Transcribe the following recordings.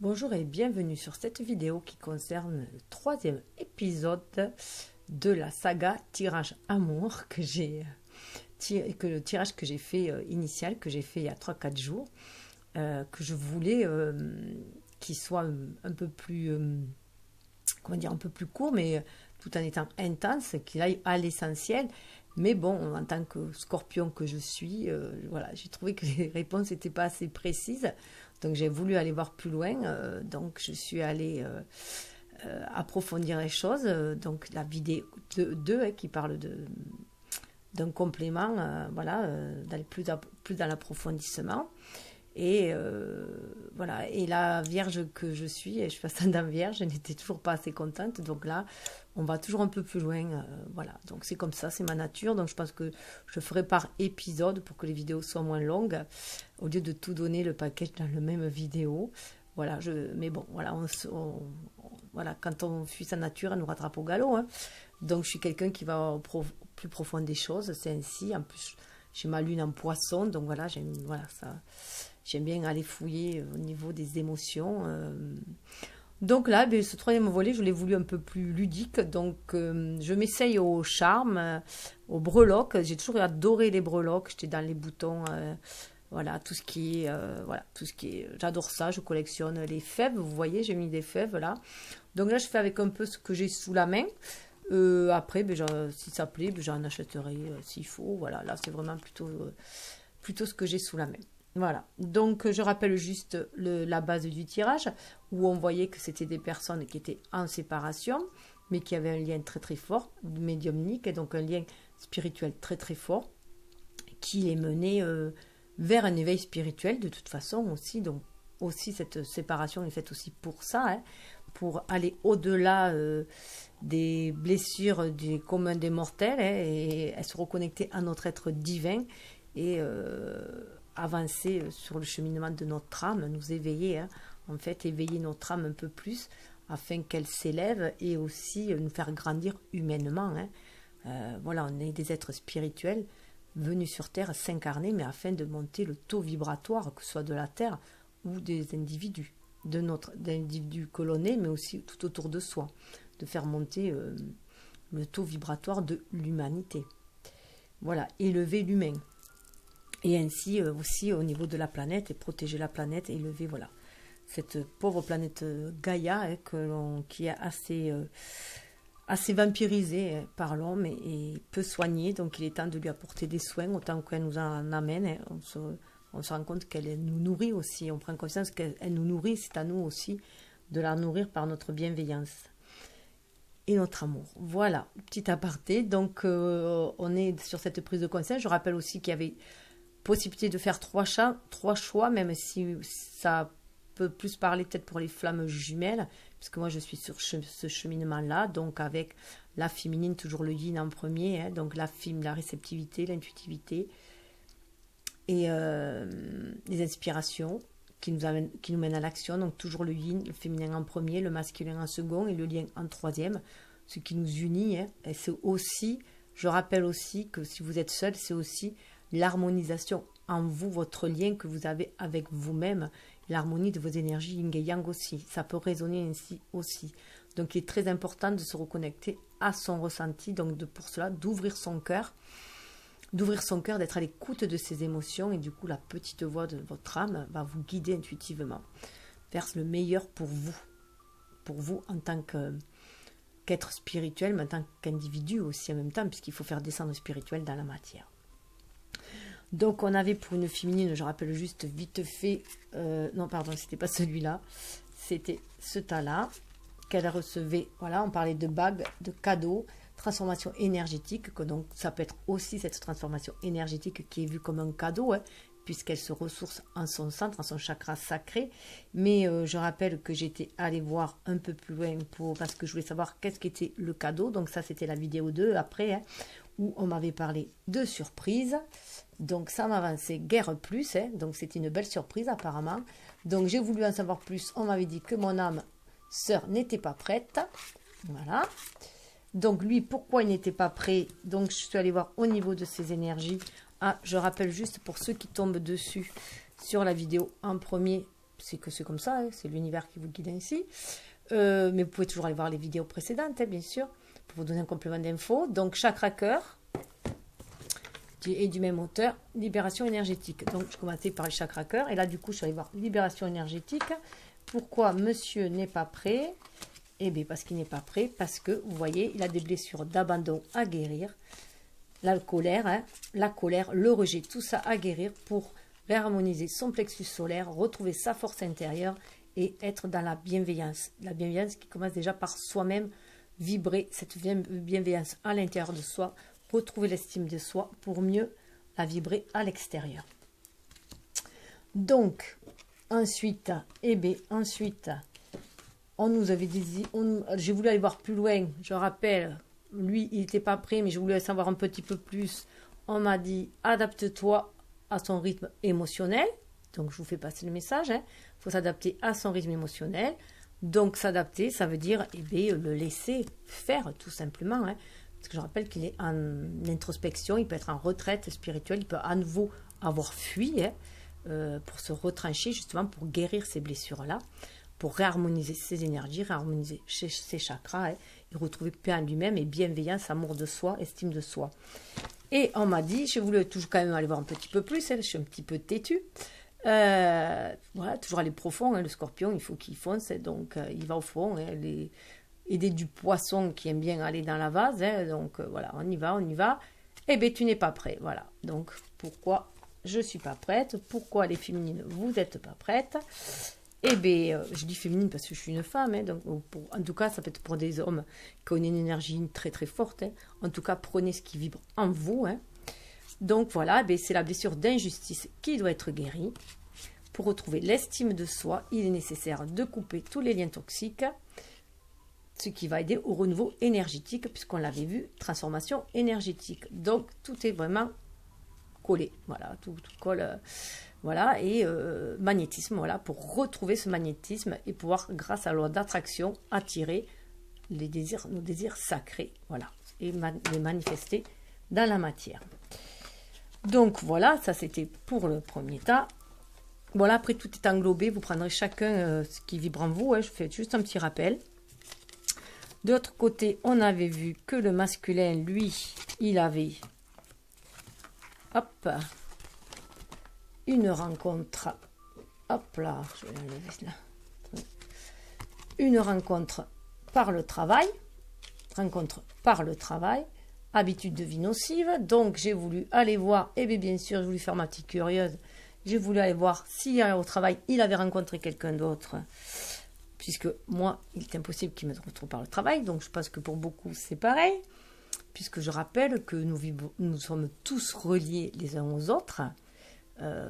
Bonjour et bienvenue sur cette vidéo qui concerne le troisième épisode de la saga Tirage Amour le tirage que j'ai fait initial, que j'ai fait il y a 3-4 jours, que je voulais qu'il soit un peu plus, comment dire, un peu plus court, mais tout en étant intense, qu'il aille à l'essentiel. Mais bon, en tant que scorpion que je suis, voilà, j'ai trouvé que les réponses n'étaient pas assez précises. Donc j'ai voulu aller voir plus loin. Donc je suis allée approfondir les choses. Donc la vidéo 2 qui parle d'un complément, voilà, d'aller plus dans l'approfondissement. Et voilà, et la vierge que je suis, et je suis ascendant vierge, je n'étais toujours pas assez contente. Donc là, on va toujours un peu plus loin. Voilà, donc c'est comme ça, c'est ma nature. Donc je pense que je ferai par épisode pour que les vidéos soient moins longues, au lieu de tout donner le package dans la même vidéo. Voilà, mais bon, voilà, voilà, quand on fuit sa nature, elle nous rattrape au galop. Hein. Donc je suis quelqu'un qui va plus profond des choses, c'est ainsi. En plus, j'ai ma lune en poisson, donc voilà, j'aime bien aller fouiller au niveau des émotions. Donc là, ce troisième volet, je l'ai voulu un peu plus ludique. Donc je m'essaye au charme, au breloque. J'ai toujours adoré les breloques. J'étais dans les boutons, voilà, tout ce qui est, voilà, tout ce qui est. J'adore ça. Je collectionne les fèves. Vous voyez, j'ai mis des fèves là. Donc là, je fais avec un peu ce que j'ai sous la main. Après, si ça plaît, j'en achèterai s'il faut. Voilà, là, c'est vraiment plutôt ce que j'ai sous la main. Voilà, donc je rappelle juste la base du tirage, où on voyait que c'était des personnes qui étaient en séparation, mais qui avaient un lien très très fort, médiumnique, et donc un lien spirituel très très fort, qui les menait vers un éveil spirituel de toute façon aussi. Donc aussi cette séparation est faite aussi pour ça, hein, pour aller au-delà des blessures du commun des mortels, hein, et se reconnecter à notre être divin, et avancer sur le cheminement de notre âme, nous éveiller, hein, en fait, éveiller notre âme un peu plus afin qu'elle s'élève et aussi nous faire grandir humainement. Hein. Voilà, on est des êtres spirituels venus sur Terre s'incarner, mais afin de monter le taux vibratoire, que ce soit de la Terre ou des individus, d'individus que l'on est, mais aussi tout autour de soi, de faire monter le taux vibratoire de l'humanité. Voilà, élever l'humain. Et ainsi aussi au niveau de la planète, et protéger la planète, et élever, voilà, cette pauvre planète Gaïa, hein, qui est assez vampirisée, hein, par l'homme, et peu soignée. Donc il est temps de lui apporter des soins autant qu'elle nous en amène. Hein. On se rend compte qu'elle nous nourrit aussi, on prend conscience qu'elle nous nourrit, c'est à nous aussi de la nourrir par notre bienveillance et notre amour. Voilà, petit aparté. Donc on est sur cette prise de conscience. Je rappelle aussi qu'il y avait possibilité de faire trois choix, même si ça peut plus parler peut-être pour les flammes jumelles, puisque moi je suis sur ce cheminement-là, donc avec la féminine, toujours le yin en premier, hein, donc la réceptivité, l'intuitivité, et les inspirations qui nous mènent à l'action, donc toujours le yin, le féminin en premier, le masculin en second, et le lien en troisième, ce qui nous unit, hein, et c'est aussi, je rappelle aussi que si vous êtes seul, c'est aussi l'harmonisation en vous, votre lien que vous avez avec vous-même, l'harmonie de vos énergies yin et yang aussi. Ça peut résonner ainsi aussi. Donc, il est très important de se reconnecter à son ressenti. Donc, pour cela, d'ouvrir son cœur, d'être à l'écoute de ses émotions. Et du coup, la petite voix de votre âme va vous guider intuitivement vers le meilleur pour vous en tant qu'être spirituel, mais en tant qu'individu aussi en même temps, puisqu'il faut faire descendre le spirituel dans la matière. Donc on avait pour une féminine, je rappelle juste vite fait, non pardon, c'était pas celui-là, c'était ce tas-là qu'elle recevait. Voilà, on parlait de bagues, de cadeaux, transformation énergétique, que donc ça peut être aussi cette transformation énergétique qui est vue comme un cadeau, hein, puisqu'elle se ressource en son centre, en son chakra sacré. Mais je rappelle que j'étais allée voir un peu plus loin parce que je voulais savoir qu'est-ce qu'était le cadeau. Donc ça c'était la vidéo 2 après, hein, où on m'avait parlé de surprise. Donc ça m'avançait guère plus, hein. Donc c'était une belle surprise apparemment. Donc j'ai voulu en savoir plus. On m'avait dit que mon âme sœur n'était pas prête. Voilà. Donc lui, pourquoi il n'était pas prêt? Donc je suis allée voir au niveau de ses énergies. Ah, je rappelle juste pour ceux qui tombent dessus sur la vidéo en premier, c'est que c'est comme ça, hein, c'est l'univers qui vous guide ainsi. Mais vous pouvez toujours aller voir les vidéos précédentes, hein, bien sûr, pour vous donner un complément d'infos. Donc, chakra cœur, et du même auteur, libération énergétique. Donc, je commençais par le chakra cœur, et là, du coup, je suis allée voir libération énergétique. Pourquoi monsieur n'est pas prêt? Eh bien, parce qu'il n'est pas prêt, parce que, vous voyez, il a des blessures d'abandon à guérir, la colère, hein, le rejet, tout ça à guérir pour réharmoniser son plexus solaire, retrouver sa force intérieure et être dans la bienveillance. La bienveillance qui commence déjà par soi-même, vibrer cette bienveillance à l'intérieur de soi, retrouver l'estime de soi pour mieux la vibrer à l'extérieur. Donc, ensuite, on nous avait dit, j'ai voulu aller voir plus loin, je rappelle, lui, il n'était pas prêt, mais je voulais savoir un petit peu plus. On m'a dit, adapte-toi à son rythme émotionnel. Donc, je vous fais passer le message. Il faut s'adapter à son rythme émotionnel. Donc, s'adapter, ça veut dire le laisser faire, tout simplement. Parce que je rappelle qu'il est en introspection, il peut être en retraite spirituelle, il peut à nouveau avoir fui pour se retrancher, justement, pour guérir ces blessures-là, pour réharmoniser ses énergies, réharmoniser ses chakras, et retrouver paix en lui-même et bienveillance, amour de soi, estime de soi. Et on m'a dit, je voulais toujours quand même aller voir un petit peu plus, je suis un petit peu têtue. Voilà, toujours aller profond, le scorpion, il faut qu'il fonce, donc il va au fond, aider du poisson qui aime bien aller dans la vase, donc voilà, on y va. Eh bien, tu n'es pas prêt, voilà. Donc, pourquoi je ne suis pas prête? Pourquoi les féminines, vous n'êtes pas prêtes? Eh bien, je dis féminine parce que je suis une femme, donc en tout cas, ça peut être pour des hommes qui ont une énergie très très forte. En tout cas, prenez ce qui vibre en vous. Donc voilà, c'est la blessure d'injustice qui doit être guérie. Pour retrouver l'estime de soi, il est nécessaire de couper tous les liens toxiques, ce qui va aider au renouveau énergétique, puisqu'on l'avait vu, transformation énergétique. Donc, tout est vraiment collé. Voilà, tout colle. Voilà, et magnétisme, voilà, pour retrouver ce magnétisme et pouvoir, grâce à la loi d'attraction, attirer nos désirs sacrés, voilà, et les manifester dans la matière. Donc voilà, ça c'était pour le premier tas. Voilà, après tout est englobé, vous prendrez chacun ce qui vibre en vous, je fais juste un petit rappel. De l'autre côté, on avait vu que le masculin, lui, il avait... Hop, une rencontre, hop là, je vais l'enlever là. Une rencontre par le travail, habitude de vie nocive. Donc j'ai voulu aller voir, et bien sûr, je voulais faire ma petite curieuse, j'ai voulu aller voir si au travail il avait rencontré quelqu'un d'autre, puisque moi, il est impossible qu'il me retrouve par le travail, donc je pense que pour beaucoup c'est pareil, puisque je rappelle que nous sommes tous reliés les uns aux autres.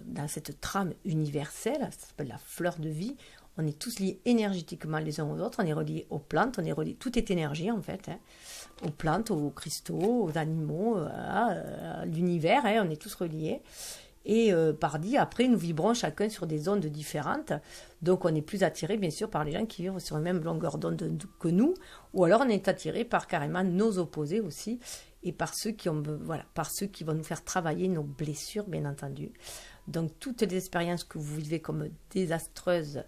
Dans cette trame universelle, ça s'appelle la fleur de vie, on est tous liés énergétiquement les uns aux autres, on est reliés aux plantes, on est reliés, tout est énergie en fait, aux plantes, aux cristaux, aux animaux, à l'univers, on est tous reliés. Et pardi, après, nous vibrons chacun sur des ondes différentes, donc on est plus attiré bien sûr par les gens qui vivent sur la même longueur d'onde que nous, ou alors on est attiré par carrément nos opposés aussi, et par ceux qui vont nous faire travailler nos blessures, bien entendu. Donc, toutes les expériences que vous vivez comme désastreuses,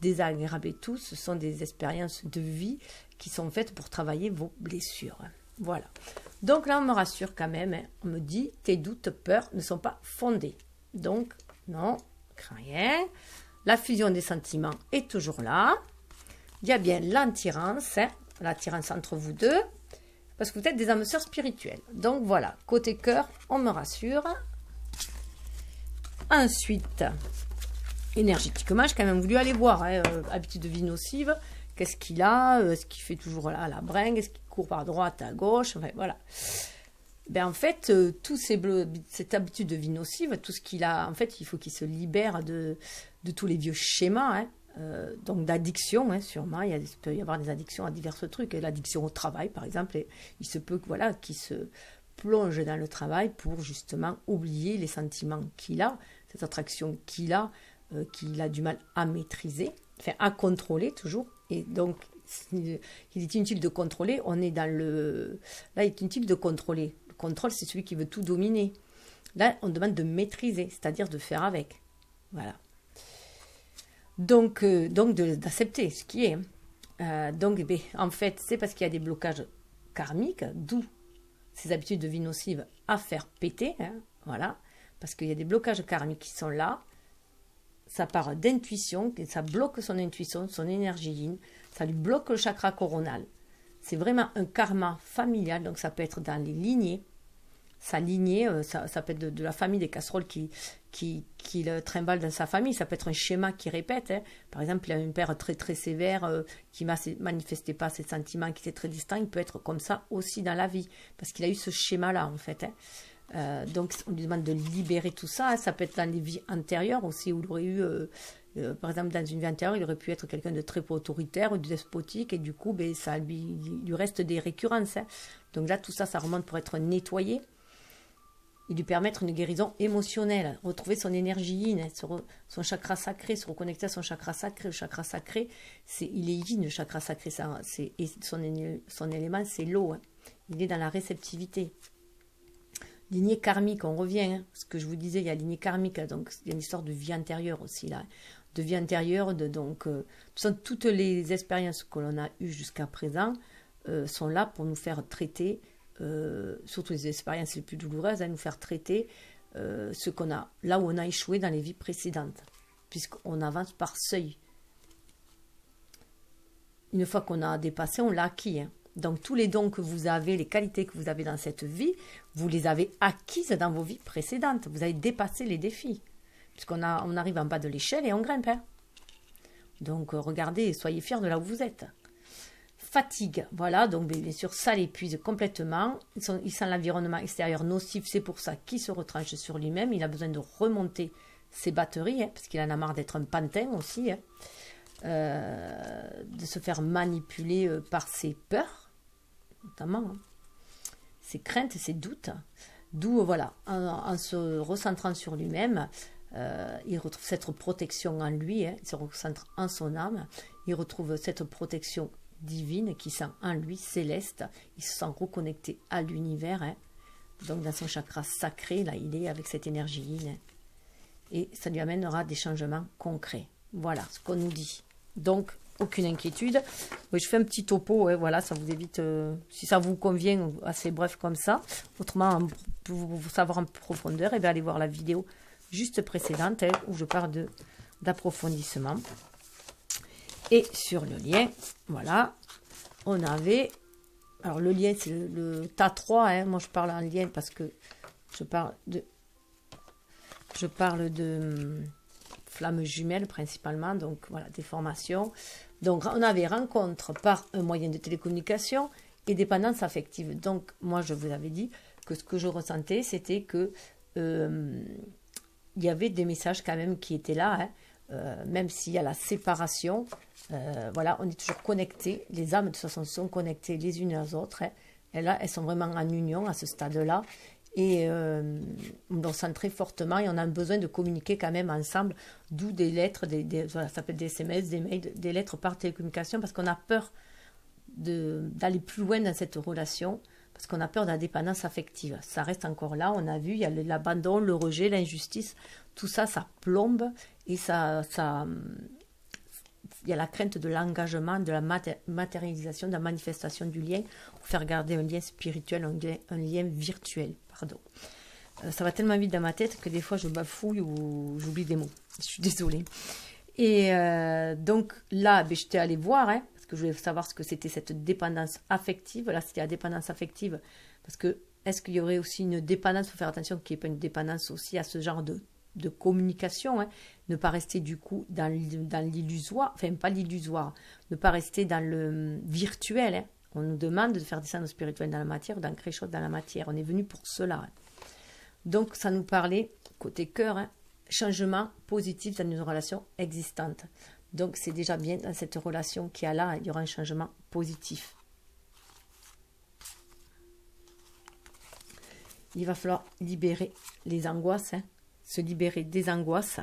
désagréables et tout, ce sont des expériences de vie qui sont faites pour travailler vos blessures. Voilà. Donc là, on me rassure quand même. On me dit, tes doutes, peurs ne sont pas fondés. Donc, non, crains rien. La fusion des sentiments est toujours là. Il y a bien l'attirance entre vous deux. Parce que vous êtes des âmes sœurs spirituelles. Donc voilà, côté cœur, on me rassure. Ensuite, énergétiquement, j'ai quand même voulu aller voir, habitude de vie nocive, qu'est-ce qu'il a, est-ce qu'il fait toujours là la bringue, est-ce qu'il court par droite, à gauche, enfin voilà. En fait, cette habitude de vie nocive, tout ce qu'il a, en fait, il faut qu'il se libère de tous les vieux schémas, donc d'addiction, sûrement, il peut y avoir des addictions à divers trucs, l'addiction au travail par exemple, et il se peut qu'il se plonge dans le travail pour justement oublier les sentiments qu'il a, cette attraction qu'il a du mal à maîtriser, enfin à contrôler toujours, et donc il est inutile de contrôler, là il est inutile de contrôler, le contrôle c'est celui qui veut tout dominer, là on demande de maîtriser, c'est-à-dire de faire avec, voilà. Donc d'accepter ce qui est. Donc, en fait, c'est parce qu'il y a des blocages karmiques, d'où ces habitudes de vie nocives à faire péter. Voilà. Parce qu'il y a des blocages karmiques qui sont là. Ça part d'intuition, ça bloque son intuition, son énergie yin. Ça lui bloque le chakra coronal. C'est vraiment un karma familial. Donc, ça peut être dans les lignées. Sa lignée, ça peut être de la famille des casseroles qui le trimballe dans sa famille. Ça peut être un schéma qui répète. Par exemple, il y a un père très très sévère qui ne manifestait pas ses sentiments, qui était très distant. Il peut être comme ça aussi dans la vie, parce qu'il a eu ce schéma-là en fait. Donc on lui demande de libérer tout ça. Ça peut être dans les vies antérieures aussi, où il aurait eu, par exemple dans une vie antérieure, il aurait pu être quelqu'un de très autoritaire ou de despotique, et du coup, ça lui reste des récurrences. Donc là, tout ça, ça remonte pour être nettoyé. Et lui permettre une guérison émotionnelle, retrouver son énergie yin, son chakra sacré, se reconnecter à son chakra sacré. Le chakra sacré, il est yin, le chakra sacré, et son élément, c'est l'eau. Il est dans la réceptivité. Lignée karmique, on revient, ce que je vous disais, il y a lignée karmique, donc il y a une histoire de vie antérieure aussi, là. De vie antérieure, toutes les expériences que l'on a eues jusqu'à présent sont là pour nous faire traiter, surtout les expériences les plus douloureuses, à nous faire traiter ce qu'on a, là où on a échoué dans les vies précédentes, puisqu'on avance par seuil. Une fois qu'on a dépassé, on l'a acquis. Donc tous les dons que vous avez, les qualités que vous avez dans cette vie, vous les avez acquises dans vos vies précédentes. Vous avez dépassé les défis, puisqu'on arrive en bas de l'échelle et on grimpe. Donc regardez et soyez fiers de là où vous êtes. Fatigue, voilà, donc bien sûr ça l'épuise complètement. Il sent l'environnement extérieur nocif, c'est pour ça qu'il se retranche sur lui-même. Il a besoin de remonter ses batteries, parce qu'il en a marre d'être un pantin aussi, de se faire manipuler par ses peurs, notamment, ses craintes, ses doutes. D'où, voilà, en se recentrant sur lui-même, il retrouve cette protection en lui, il se recentre en son âme, il retrouve cette protection divine qui sent en lui, céleste, il se sent reconnecté à l'univers, donc dans son chakra sacré, là il est avec cette énergie yin, et ça lui amènera des changements concrets. Voilà ce qu'on nous dit. Donc aucune inquiétude. Oui, je fais un petit topo, voilà, ça vous évite, si ça vous convient, assez bref comme ça. Autrement, pour vous savoir en profondeur, et bien allez voir la vidéo juste précédente, où je parle d'approfondissement. Et sur le lien, voilà, on avait, alors le lien c'est le tas 3, moi je parle en lien parce que je parle de flammes jumelles principalement, donc voilà, des formations. Donc on avait rencontre par un moyen de télécommunication et dépendance affective. Donc moi je vous avais dit que ce que je ressentais, c'était que il y avait des messages quand même qui étaient là, même s'il y a la séparation, voilà, on est toujours connectés, les âmes de toute façon sont connectées les unes aux autres, et là elles sont vraiment en union à ce stade-là, et on sent très fortement, et on a besoin de communiquer quand même ensemble, d'où des lettres, voilà, ça peut être des SMS, des mails, des lettres par télécommunication, parce qu'on a peur d'aller plus loin dans cette relation, parce qu'on a peur de la dépendance affective. Ça reste encore là, on a vu, il y a l'abandon, le rejet, l'injustice, tout ça, ça plombe, et il y a la crainte de l'engagement, de la matérialisation, de la manifestation du lien, pour faire garder un lien spirituel, un lien virtuel, pardon. Ça va tellement vite dans ma tête que des fois je bafouille ou j'oublie des mots. Je suis désolée. Et donc là, j'étais allée voir, parce que je voulais savoir ce que c'était cette dépendance affective. Là, c'était la dépendance affective, parce que est-ce qu'il y aurait aussi une dépendance, il faut faire attention qu'il n'y ait pas une dépendance aussi à ce genre de communication, ne pas rester du coup dans l'illusoire, enfin pas l'illusoire, ne pas rester dans le virtuel. On nous demande de faire descendre le spirituel dans la matière, d'ancrer les choses dans la matière. On est venu pour cela. Donc ça nous parlait, côté cœur, changement positif dans une relation existante. Donc c'est déjà bien dans cette relation qu'il y a là, il y aura un changement positif. Il va falloir libérer les angoisses, se libérer des angoisses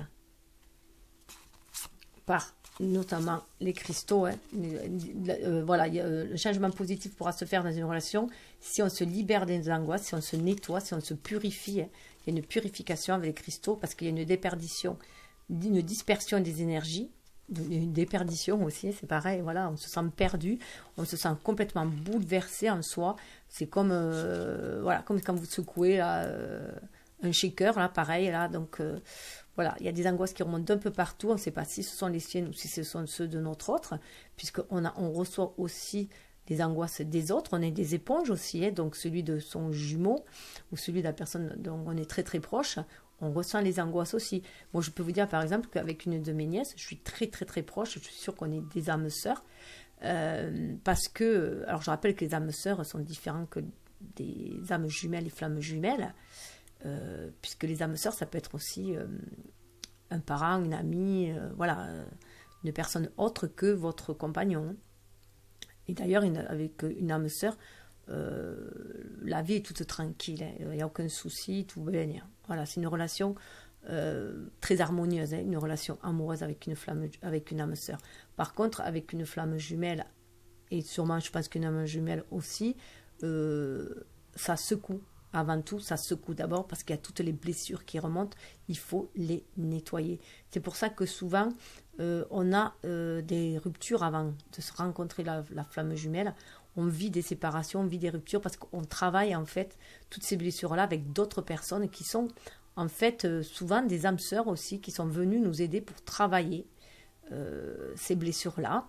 par notamment les cristaux. Voilà, le changement positif pourra se faire dans une relation si on se libère des angoisses, si on se nettoie, si on se purifie. Il y a une purification avec les cristaux parce qu'il y a une déperdition, une dispersion des énergies. une déperdition aussi, c'est pareil, voilà, on se sent perdu, on se sent complètement bouleversé en soi. C'est comme, voilà, comme quand vous secouez là, un shaker, là, pareil, là, donc voilà, il y a des angoisses qui remontent d'un peu partout, on ne sait pas si ce sont les siennes ou si ce sont ceux de notre autre, on reçoit aussi des angoisses des autres, on est des éponges aussi, hein, donc celui de son jumeau ou celui de la personne dont on est très très proche, on ressent les angoisses aussi. Moi, je peux vous dire par exemple qu'avec une de mes nièces, je suis très très très proche, je suis sûre qu'on est des âmes sœurs, parce que, alors je rappelle que les âmes sœurs sont différentes que des âmes jumelles et flammes jumelles, puisque les âmes sœurs, ça peut être aussi un parent, une amie, voilà, une personne autre que votre compagnon. Et d'ailleurs, avec une âme sœur, la vie est toute tranquille, hein. Il n'y a aucun souci, tout va bien. Voilà, c'est une relation très harmonieuse, hein, une relation amoureuse avec une âme sœur. Par contre, avec une flamme jumelle, et sûrement je pense qu'une âme jumelle aussi, ça secoue. Avant tout, ça secoue d'abord parce qu'il y a toutes les blessures qui remontent, il faut les nettoyer. C'est pour ça que souvent, on a des ruptures avant de se rencontrer la flamme jumelle. On vit des séparations, on vit des ruptures parce qu'on travaille en fait toutes ces blessures-là avec d'autres personnes qui sont en fait souvent des âmes sœurs aussi, qui sont venues nous aider pour travailler ces blessures-là.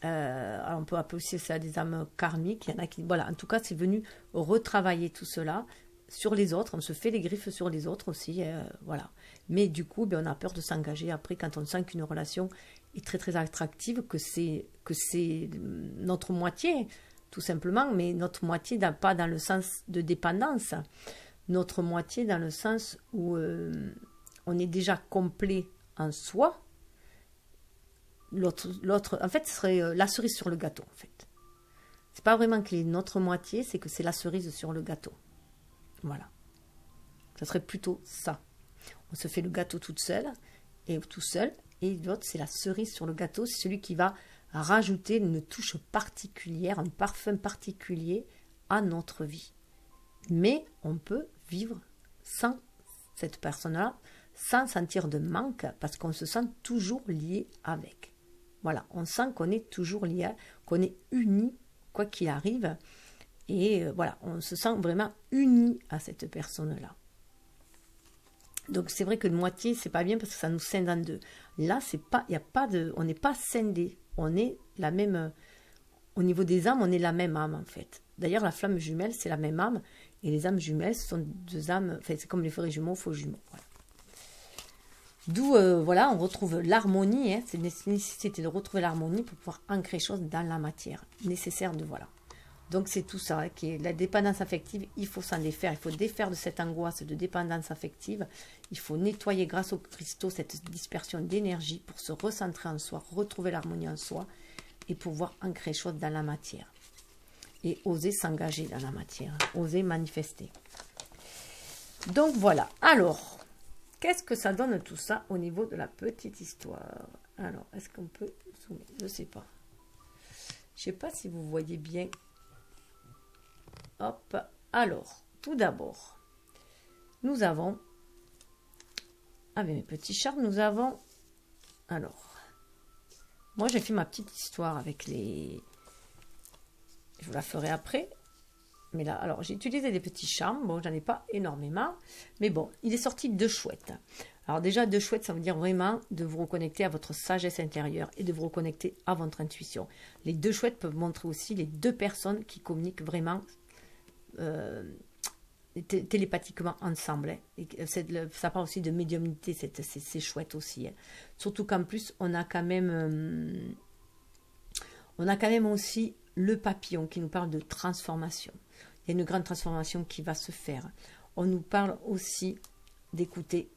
Alors on peut appeler aussi ça des âmes karmiques. Il y en a qui, voilà, en tout cas, c'est venu retravailler tout cela sur les autres. On se fait les griffes sur les autres aussi, voilà. Mais du coup, ben, on a peur de s'engager après quand on sent qu'une relation est très très attractive, que c'est notre moitié, tout simplement, mais notre moitié pas dans le sens de dépendance, notre moitié dans le sens où on est déjà complet en soi. L'autre, en fait, ce serait la cerise sur le gâteau, en fait. C'est pas vraiment que notre moitié, c'est que c'est la cerise sur le gâteau. Voilà. Ça serait plutôt ça. On se fait le gâteau toute seule, et tout seul, et l'autre, c'est la cerise sur le gâteau, c'est celui qui va rajouter une touche particulière, un parfum particulier à notre vie. Mais on peut vivre sans cette personne-là, sans sentir de manque, parce qu'on se sent toujours lié avec. Voilà, on sent qu'on est toujours lié, qu'on est unis, quoi qu'il arrive. Et voilà, on se sent vraiment unis à cette personne-là. Donc c'est vrai que de moitié, c'est pas bien parce que ça nous scinde en deux. Là, c'est pas, y a pas de, on n'est pas scindé. On est la même, au niveau des âmes, on est la même âme en fait. D'ailleurs, la flamme jumelle, c'est la même âme. Et les âmes jumelles, ce sont deux âmes, enfin, c'est comme les frères jumeaux, faux jumeaux. Voilà. D'où, voilà, on retrouve l'harmonie, hein, c'est une nécessité de retrouver l'harmonie pour pouvoir ancrer les choses dans la matière. Nécessaire de, voilà. Donc c'est tout ça, hein, qui est la dépendance affective, il faut s'en défaire, il faut défaire de cette angoisse de dépendance affective, il faut nettoyer grâce aux cristaux cette dispersion d'énergie pour se recentrer en soi, retrouver l'harmonie en soi et pouvoir ancrer les choses dans la matière. Et oser s'engager dans la matière, oser manifester. Donc voilà, alors... Qu'est-ce que ça donne tout ça au niveau de la petite histoire? Alors, est-ce qu'on peut zoomer? Je ne sais pas. Je ne sais pas si vous voyez bien. Hop. Alors, tout d'abord, nous avons, avec mes petits charmes, nous avons, alors, moi j'ai fait ma petite histoire avec les, je vous la ferai après. Mais là, alors, j'ai utilisé des petits charmes. Bon, j'en ai pas énormément. Mais bon, il est sorti deux chouettes. Alors déjà, deux chouettes, ça veut dire vraiment de vous reconnecter à votre sagesse intérieure et de vous reconnecter à votre intuition. Les deux chouettes peuvent montrer aussi les deux personnes qui communiquent vraiment télépathiquement ensemble. Hein. Et ça parle aussi de médiumnité, c'est chouette aussi. Hein. Surtout qu'en plus, on a quand même aussi le papillon qui nous parle de transformation. Il y a une grande transformation qui va se faire. On nous parle aussi d'écouter,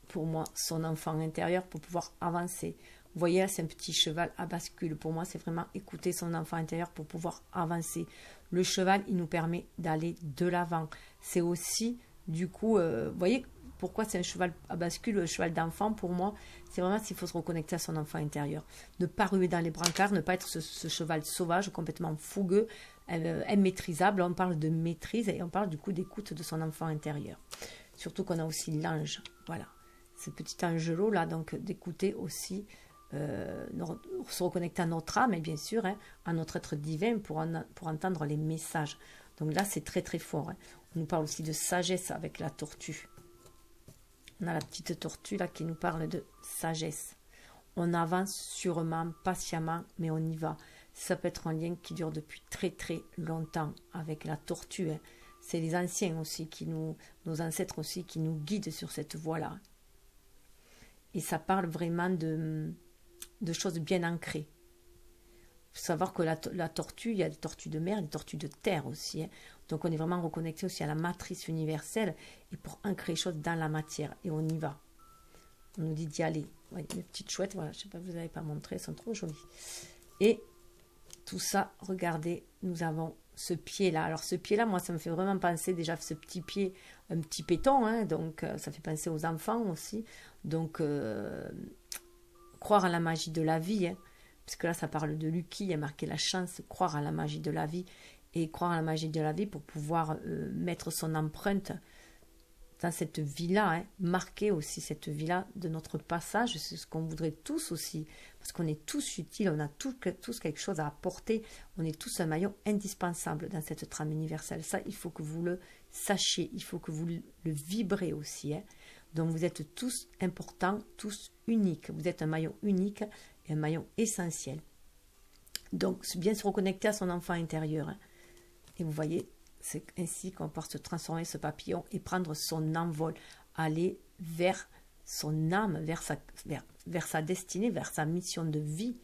pour moi, son enfant intérieur pour pouvoir avancer. Vous voyez, là, c'est un petit cheval à bascule. Pour moi, c'est vraiment écouter son enfant intérieur pour pouvoir avancer. Le cheval, il nous permet d'aller de l'avant. C'est aussi, du coup, vous voyez, pourquoi c'est un cheval à bascule, le cheval d'enfant, pour moi, c'est vraiment s'il faut se reconnecter à son enfant intérieur. Ne pas ruer dans les brancards, ne pas être ce cheval sauvage, complètement fougueux, immaîtrisable. On parle de maîtrise et on parle du coup d'écoute de son enfant intérieur. Surtout qu'on a aussi l'ange, voilà. Ce petit angelot là, donc d'écouter aussi se reconnecter à notre âme, et bien sûr, hein, à notre être divin pour entendre les messages. Donc là, c'est très très fort. Hein. On nous parle aussi de sagesse avec la tortue. On a la petite tortue là qui nous parle de sagesse. On avance sûrement, patiemment, mais on y va. Ça peut être un lien qui dure depuis très très longtemps avec la tortue. Hein. C'est les anciens aussi, nos ancêtres aussi, qui nous guident sur cette voie-là. Et ça parle vraiment de choses bien ancrées. Il faut savoir que la tortue, il y a des tortues de mer, des tortues de terre aussi. Hein. Donc on est vraiment reconnecté aussi à la matrice universelle et pour ancrer les choses dans la matière. Et on y va. On nous dit d'y aller. Ouais, les petites chouettes, voilà, je ne sais pas, vous n'avez pas montré, elles sont trop jolies. Et tout ça, regardez, nous avons ce pied-là. Alors ce pied-là, moi, ça me fait vraiment penser déjà ce petit pied, un petit péton, hein, donc ça fait penser aux enfants aussi. Donc, croire à la magie de la vie, hein, parce que là, ça parle de Lucky, il y a marqué la chance, croire à la magie de la vie, et croire à la magie de la vie pour pouvoir mettre son empreinte dans cette vie-là, hein, marquer aussi cette vie-là de notre passage, c'est ce qu'on voudrait tous aussi, parce qu'on est tous utiles, on a tous quelque chose à apporter, on est tous un maillon indispensable dans cette trame universelle. Ça, il faut que vous le sachiez, il faut que vous le vibrez aussi. Hein. Donc vous êtes tous importants, tous uniques, vous êtes un maillon unique et un maillon essentiel. Donc bien se reconnecter à son enfant intérieur. Hein. Et vous voyez, c'est ainsi qu'on peut se transformer ce papillon et prendre son envol, aller vers son âme, vers sa destinée, vers sa mission de vie,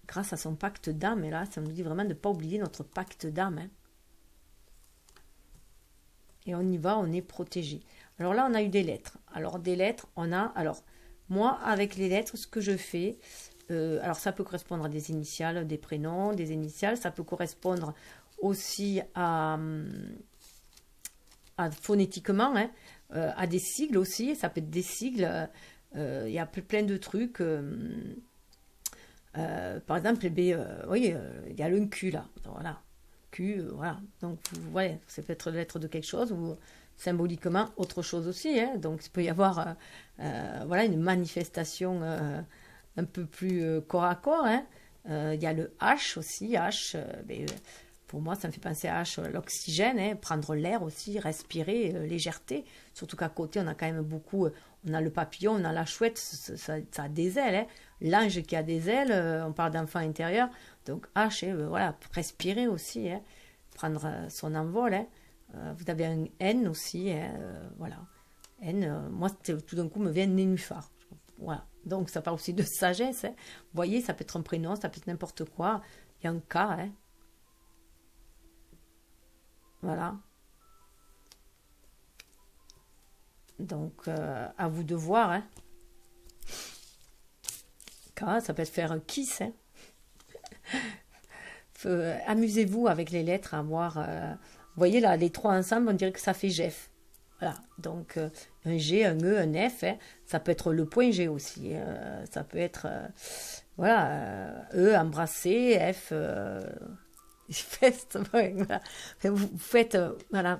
grâce à son pacte d'âme. Et là, ça nous dit vraiment de ne pas oublier notre pacte d'âme. Hein. Et on y va, on est protégé. Alors là, on a eu des lettres. Alors des lettres, on a... Alors, moi, avec les lettres, ce que je fais... alors ça peut correspondre à des initiales, des prénoms, des initiales. Ça peut correspondre aussi à phonétiquement, hein, à des sigles aussi, ça peut être des sigles, il y a plein de trucs, par exemple, oui, il y a le Q là, voilà, Q, voilà, donc vous voyez, ça peut être lettre de quelque chose, ou symboliquement autre chose aussi, hein, donc il peut y avoir voilà, une manifestation un peu plus corps à corps, hein. Il y a le H aussi, H, pour moi, ça me fait penser à l'oxygène, hein, prendre l'air aussi, respirer, légèreté. Surtout qu'à côté, on a quand même beaucoup, on a le papillon, on a la chouette, ça a des ailes. Hein. L'ange qui a des ailes, on parle d'enfant intérieur. Donc H, voilà, respirer aussi, hein, prendre son envol. Hein. Vous avez un N aussi, hein, voilà. N, moi, tout d'un coup, me vient nénuphar. Voilà. Donc ça parle aussi de sagesse. Hein. Vous voyez, ça peut être un prénom, ça peut être n'importe quoi. Il y a un K, hein. Voilà. Donc, à vous de voir. Hein. Ça peut être faire un kiss. Hein. Amusez-vous avec les lettres à voir. Vous voyez là, les trois ensemble, on dirait que ça fait Jeff. Voilà. Donc, un G, un E, un F. Hein. Ça peut être le point G aussi. Ça peut être, voilà, E, embrasser, F... Fest, ouais, voilà. Vous faites, voilà,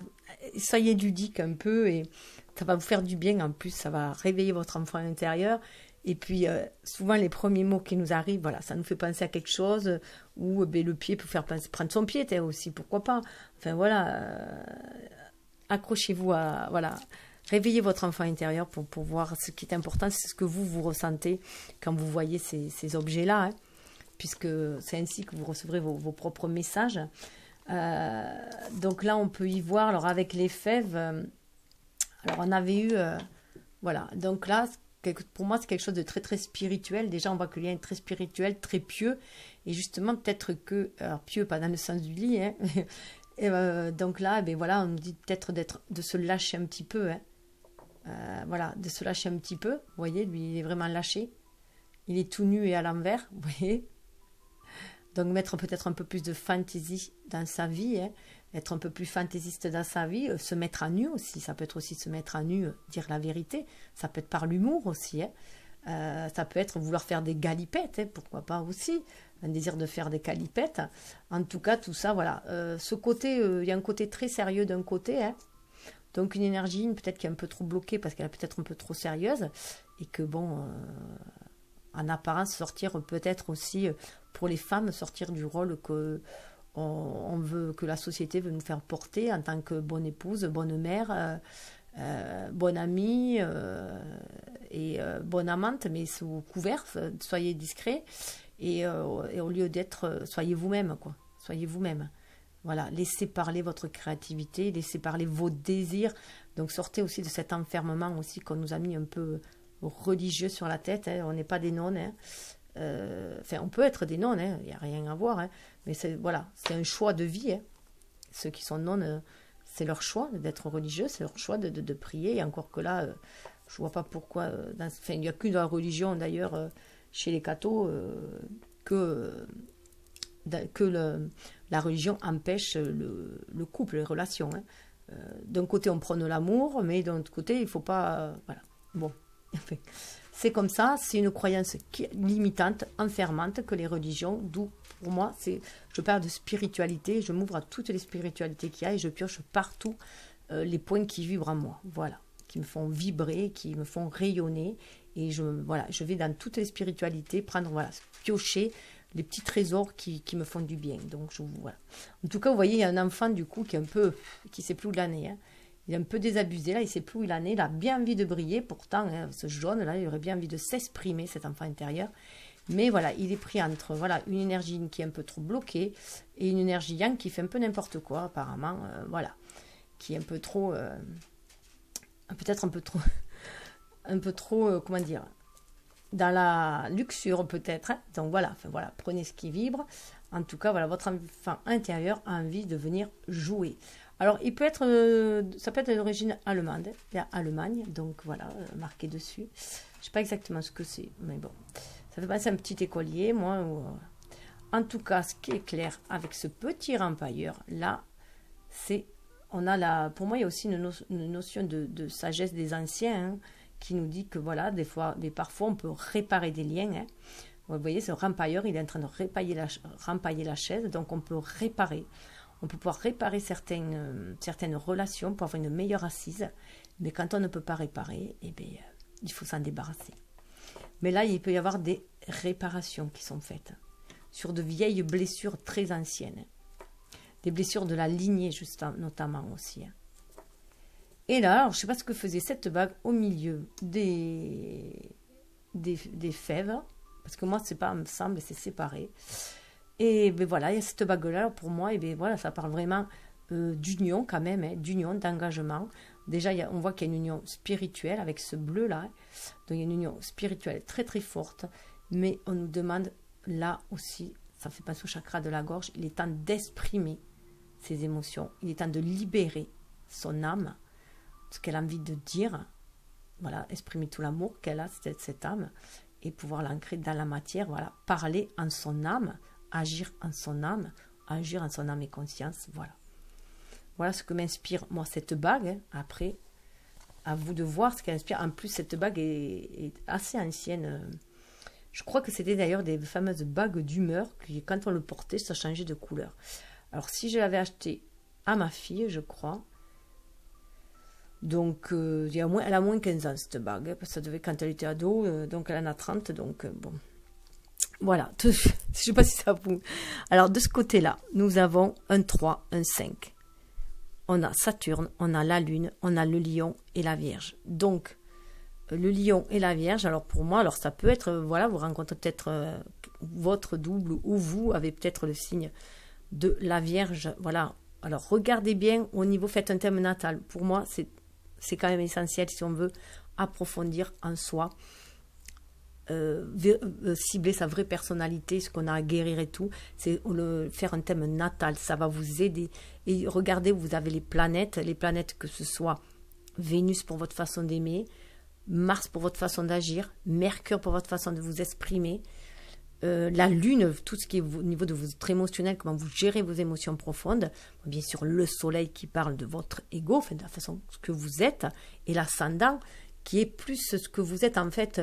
soyez ludique un peu et ça va vous faire du bien en plus, ça va réveiller votre enfant intérieur. Et puis, souvent, les premiers mots qui nous arrivent, voilà, ça nous fait penser à quelque chose où le pied peut faire penser, prendre son pied aussi, pourquoi pas. Enfin, voilà, accrochez-vous à, voilà, réveillez votre enfant intérieur pour voir ce qui est important, c'est ce que vous ressentez quand vous voyez ces objets-là, hein. Puisque c'est ainsi que vous recevrez vos propres messages. Donc là, on peut y voir, alors avec les fèves, alors on avait eu, voilà, donc là, pour moi, c'est quelque chose de très, très spirituel. Déjà, on voit que le lien est très spirituel, très pieux, et justement, peut-être que, alors pieux, pas dans le sens du lit, hein, et, donc là, ben voilà, on nous dit peut-être de se lâcher un petit peu, hein, voilà, de se lâcher un petit peu, vous voyez, lui, il est vraiment lâché, il est tout nu et à l'envers, vous voyez. Donc mettre peut-être un peu plus de fantaisie dans sa vie, hein, être un peu plus fantaisiste dans sa vie, se mettre à nu aussi, ça peut être aussi se mettre à nu, dire la vérité, ça peut être par l'humour aussi, hein. Ça peut être vouloir faire des galipettes, hein, pourquoi pas aussi, un désir de faire des galipettes. En tout cas, tout ça, voilà. Ce côté, il y a un côté très sérieux d'un côté, hein. Donc une énergie peut-être qui est un peu trop bloquée parce qu'elle est peut-être un peu trop sérieuse et que bon... en apparence, sortir peut-être aussi, pour les femmes, sortir du rôle que on veut, que la société veut nous faire porter en tant que bonne épouse, bonne mère, bonne amie et bonne amante, mais sous couvert, soyez discret et au lieu d'être, soyez vous-même, quoi. Soyez vous-même. Voilà, laissez parler votre créativité, laissez parler vos désirs. Donc sortez aussi de cet enfermement aussi qu'on nous a mis un peu religieux sur la tête. Hein. On n'est pas des nonnes. Hein. Enfin, on peut être des nonnes, il n'y a rien à voir. Hein. Mais c'est voilà, c'est un choix de vie. Hein. Ceux qui sont nonnes, c'est leur choix d'être religieux, c'est leur choix de prier. Et encore que là, je ne vois pas pourquoi. Enfin, il n'y a qu'une religion d'ailleurs chez les cathos que la religion empêche le couple, les relations. Hein. D'un côté, on prône l'amour, mais d'un autre côté, il ne faut pas... voilà. Bon, c'est comme ça, c'est une croyance limitante, enfermante que les religions, d'où, pour moi, je parle de spiritualité, je m'ouvre à toutes les spiritualités qu'il y a et je pioche partout les points qui vibrent en moi, voilà, qui me font vibrer, qui me font rayonner, et je vais dans toutes les spiritualités prendre, voilà, piocher les petits trésors qui me font du bien. Donc, voilà. En tout cas, vous voyez, il y a un enfant, du coup, qui ne sait plus où il en est. Hein. Il est un peu désabusé, là, il ne sait plus où il en est. Il a bien envie de briller. Pourtant, hein, ce jaune-là, il aurait bien envie de s'exprimer, cet enfant intérieur. Mais voilà, il est pris entre une énergie qui est un peu trop bloquée et une énergie yang qui fait un peu n'importe quoi, apparemment. Voilà. Qui est un peu trop... peut-être un peu trop... comment dire, dans la luxure peut-être. Hein. Donc voilà, prenez ce qui vibre. En tout cas, voilà, votre enfant intérieur a envie de venir jouer. Alors, ça peut être d'origine allemande. Il y a Allemagne, donc voilà, marqué dessus. Je ne sais pas exactement ce que c'est, mais bon. Ça fait penser à un petit écolier, moi. En tout cas, ce qui est clair avec ce petit rempailleur, là, pour moi, il y a aussi une notion de sagesse des anciens, hein, qui nous dit que voilà, parfois on peut réparer des liens. Hein. Vous voyez, ce rempailleur, il est en train de rempailler la chaise, donc on peut réparer. On peut pouvoir réparer certaines relations pour avoir une meilleure assise. Mais quand on ne peut pas réparer, eh bien, il faut s'en débarrasser. Mais là, il peut y avoir des réparations qui sont faites sur de vieilles blessures très anciennes. Des blessures de la lignée, notamment aussi. Hein. Et là, alors, je ne sais pas ce que faisait cette bague au milieu des fèves, parce que moi, c'est pas ensemble, c'est séparé. Et ben voilà, il y a cette bague-là, pour moi, et ben voilà, ça parle vraiment d'union quand même, hein, d'union, d'engagement. Déjà, on voit qu'il y a une union spirituelle avec ce bleu-là. Donc, il y a une union spirituelle très très forte, mais on nous demande là aussi, ça fait passer au chakra de la gorge, il est temps d'exprimer ses émotions, il est temps de libérer son âme, ce qu'elle a envie de dire, voilà, exprimer tout l'amour qu'elle a, cette âme, et pouvoir l'ancrer dans la matière, voilà, parler en son âme, agir en son âme et conscience, voilà. Voilà ce que m'inspire, moi, cette bague, hein. Après, à vous de voir ce qu'elle inspire. En plus, cette bague est assez ancienne. Je crois que c'était d'ailleurs des fameuses bagues d'humeur, qui, quand on le portait, ça changeait de couleur. Alors, si je l'avais acheté à ma fille, je crois, donc, elle a moins 15 ans, cette bague, parce que ça devait quand elle était ado, donc elle en a 30, donc bon. Voilà, je ne sais pas si ça vous... Alors, de ce côté-là, nous avons un 3, un 5. On a Saturne, on a la Lune, on a le Lion et la Vierge. Donc, le Lion et la Vierge, alors pour moi, alors ça peut être, voilà, vous rencontrez peut-être votre double ou vous avez peut-être le signe de la Vierge, voilà. Alors, regardez bien au niveau, faites un thème natal. Pour moi, c'est quand même essentiel si on veut approfondir en soi, cibler sa vraie personnalité, ce qu'on a à guérir et tout, c'est faire un thème natal, ça va vous aider. Et regardez, vous avez les planètes que ce soit Vénus pour votre façon d'aimer, Mars pour votre façon d'agir, Mercure pour votre façon de vous exprimer, la Lune, tout ce qui est au niveau de votre émotionnel, comment vous gérez vos émotions profondes, bien sûr le Soleil qui parle de votre ego, enfin, de la façon que vous êtes, et l'ascendant qui est plus ce que vous êtes en fait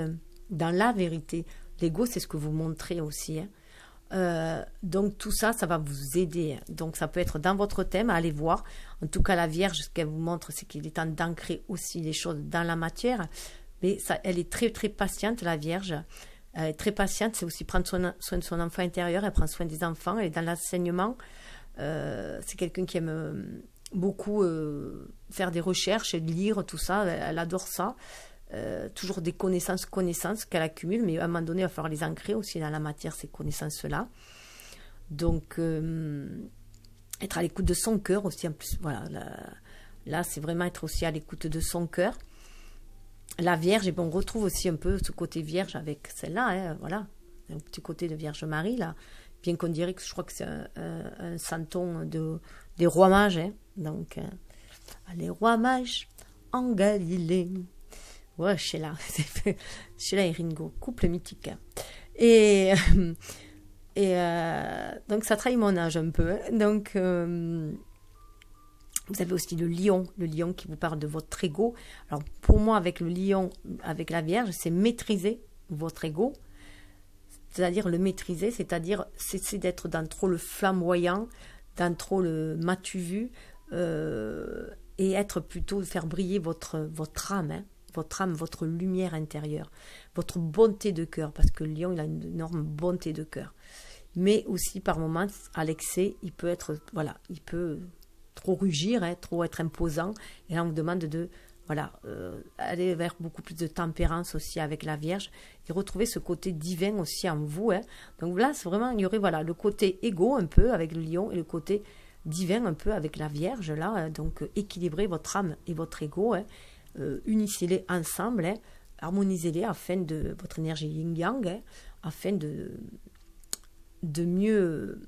dans la vérité. L'ego, c'est ce que vous montrez aussi. Hein. Donc tout ça, ça va vous aider. Donc ça peut être dans votre thème, allez voir. En tout cas, la Vierge, ce qu'elle vous montre, c'est qu'il est temps d'ancrer aussi les choses dans la matière. Mais ça, elle est très très patiente, la Vierge. Elle est très patiente, c'est aussi prendre soin de son enfant intérieur, elle prend soin des enfants, elle est dans l'enseignement. C'est quelqu'un qui aime beaucoup faire des recherches, lire, tout ça, elle adore ça. Toujours des connaissances qu'elle accumule, mais à un moment donné, il va falloir les ancrer aussi dans la matière, ces connaissances-là. Donc, être à l'écoute de son cœur aussi, en plus, voilà, là c'est vraiment être aussi à l'écoute de son cœur. La Vierge, et bon, on retrouve aussi un peu ce côté Vierge avec celle-là, hein, voilà, un petit côté de Vierge Marie, là, bien qu'on dirait que je crois que c'est un santon des rois mages, hein, donc, les rois mages en Galilée. Ouais, Sheila et Ringo, couple mythique. Hein. Et donc ça trahit mon âge un peu. Hein. Donc vous avez aussi le lion qui vous parle de votre ego. Alors pour moi, avec le lion, avec la Vierge, c'est maîtriser votre ego. C'est-à-dire le maîtriser, c'est-à-dire cesser d'être dans trop le flamboyant, dans trop le m'as-tu vu, et être plutôt, faire briller votre âme, hein. Votre âme, votre lumière intérieure, votre bonté de cœur, parce que le lion, il a une énorme bonté de cœur. Mais aussi, par moments, à l'excès, il peut être, voilà, il peut trop rugir, hein, trop être imposant. Et là, on vous demande de, voilà, aller vers beaucoup plus de tempérance aussi avec la Vierge et retrouver ce côté divin aussi en vous. Hein. Donc là, c'est vraiment, il y aurait, voilà, le côté égo un peu avec le lion et le côté divin un peu avec la Vierge, là. Hein. Donc, équilibrer votre âme et votre égo, hein. Unissez-les ensemble, hein, harmonisez-les afin de votre énergie yin-yang, hein, afin de mieux,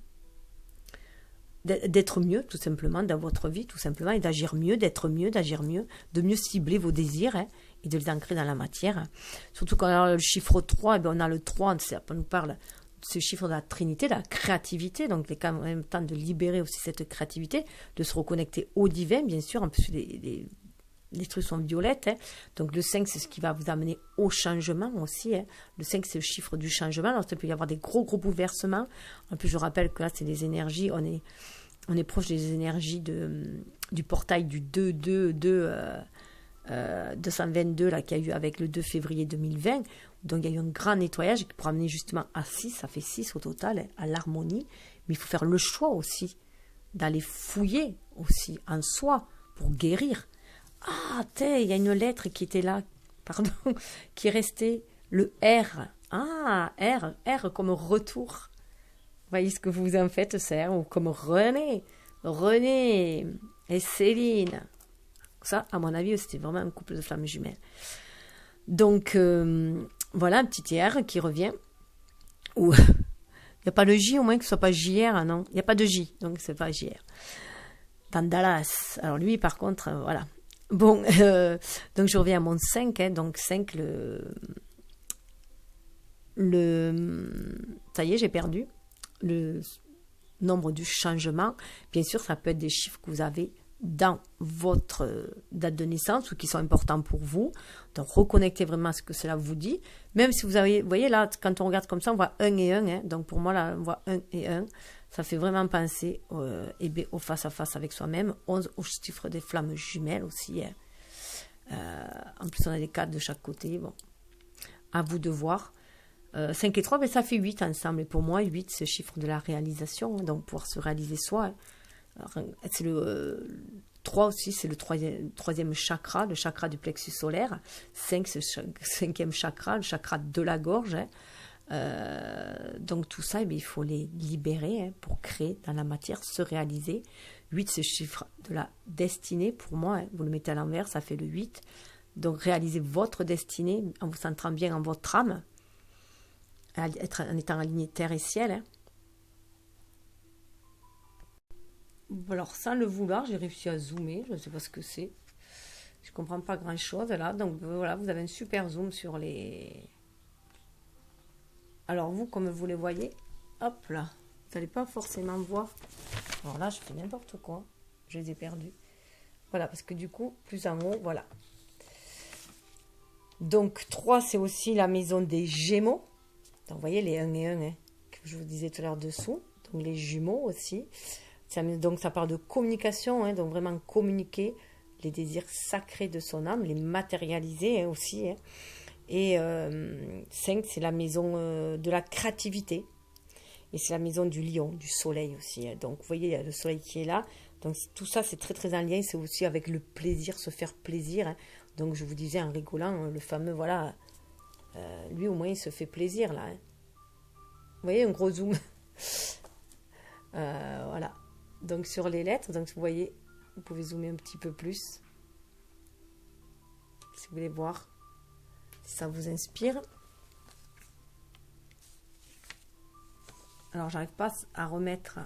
d'être mieux tout simplement dans votre vie, tout simplement, et d'agir mieux, d'être mieux, d'agir mieux, de mieux cibler vos désirs, hein, et de les ancrer dans la matière. Hein. Surtout quand on a le chiffre 3, on a le 3, ça nous parle de ce chiffre de la Trinité, de la créativité, donc il est quand même temps de libérer aussi cette créativité, de se reconnecter au divin, bien sûr, en plus les trucs sont violettes, hein. Donc le 5, c'est ce qui va vous amener au changement aussi. Hein. Le 5, c'est le chiffre du changement. Alors, il peut y avoir des gros bouleversements. En plus, je rappelle que là, c'est des énergies, on est proche des énergies du portail du 222 là, qu'il y a eu avec le 2 février 2020. Donc, il y a eu un grand nettoyage qui pourra amener justement à 6, ça fait 6 au total, hein, à l'harmonie. Mais il faut faire le choix aussi d'aller fouiller aussi en soi pour guérir. Ah, il y a une lettre qui était là, pardon, qui est restée, le R. Ah, R comme retour. Vous voyez ce que vous en faites, c'est R, ou comme René et Céline. Ça, à mon avis, c'était vraiment un couple de flammes jumelles. Donc, voilà, un petit R qui revient. Ou, il n'y a pas le J, au moins que ce soit pas JR, non, il n'y a pas de J, donc c'est pas JR. Dans Dallas. Alors lui, par contre, voilà. Bon, donc je reviens à mon 5, hein, donc 5, ça y est, j'ai perdu le nombre du changement. Bien sûr, ça peut être des chiffres que vous avez dans votre date de naissance ou qui sont importants pour vous. Donc, reconnectez vraiment à ce que cela vous dit. Même si vous avez, vous voyez là, quand on regarde comme ça, on voit 1 et 1. Hein, donc, pour moi, là, on voit 1 et 1. Ça fait vraiment penser au face-à-face avec soi-même. 11 au chiffre des flammes jumelles aussi. Hein. En plus, on a des 4 de chaque côté. Bon, à vous de voir. 5 et 3, mais ça fait 8 ensemble. Et pour moi, 8, c'est le chiffre de la réalisation. Hein, donc, pouvoir se réaliser soi. Hein. C'est le 3 aussi, c'est le troisième chakra, le chakra du plexus solaire. 5, c'est le 5e chakra, le chakra de la gorge. Hein. Donc tout ça, il faut les libérer, hein, pour créer dans la matière, se réaliser. 8, c'est le chiffre de la destinée pour moi, hein, vous le mettez à l'envers, ça fait le 8. Donc réaliser votre destinée en vous centrant bien en votre âme, en étant aligné terre et ciel. Hein. Alors sans le vouloir, j'ai réussi à zoomer, je ne sais pas ce que c'est. Je ne comprends pas grand chose là, donc voilà, vous avez un super zoom sur les... Alors vous, comme vous les voyez, hop là, vous n'allez pas forcément voir. Alors là, je fais n'importe quoi. Je les ai perdus. Voilà, parce que du coup, plus en haut, voilà. Donc 3, c'est aussi la maison des Gémeaux. Donc vous voyez les 1 et 1, hein, que je vous disais tout à l'heure dessous. Donc les jumeaux aussi. Donc ça parle de communication, hein, donc vraiment communiquer les désirs sacrés de son âme, les matérialiser, hein, aussi. Hein. Et 5, c'est la maison de la créativité. Et c'est la maison du lion, du soleil aussi. Donc, vous voyez, il y a le soleil qui est là. Donc, tout ça, c'est très, très en lien. C'est aussi avec le plaisir, se faire plaisir. Hein. Donc, je vous disais en rigolant, le fameux, voilà, lui, au moins, il se fait plaisir, là. Hein. Vous voyez, un gros zoom. Voilà. Donc, sur les lettres, donc, vous voyez, vous pouvez zoomer un petit peu plus. Si vous voulez voir, si ça vous inspire. Alors, j'arrive pas à remettre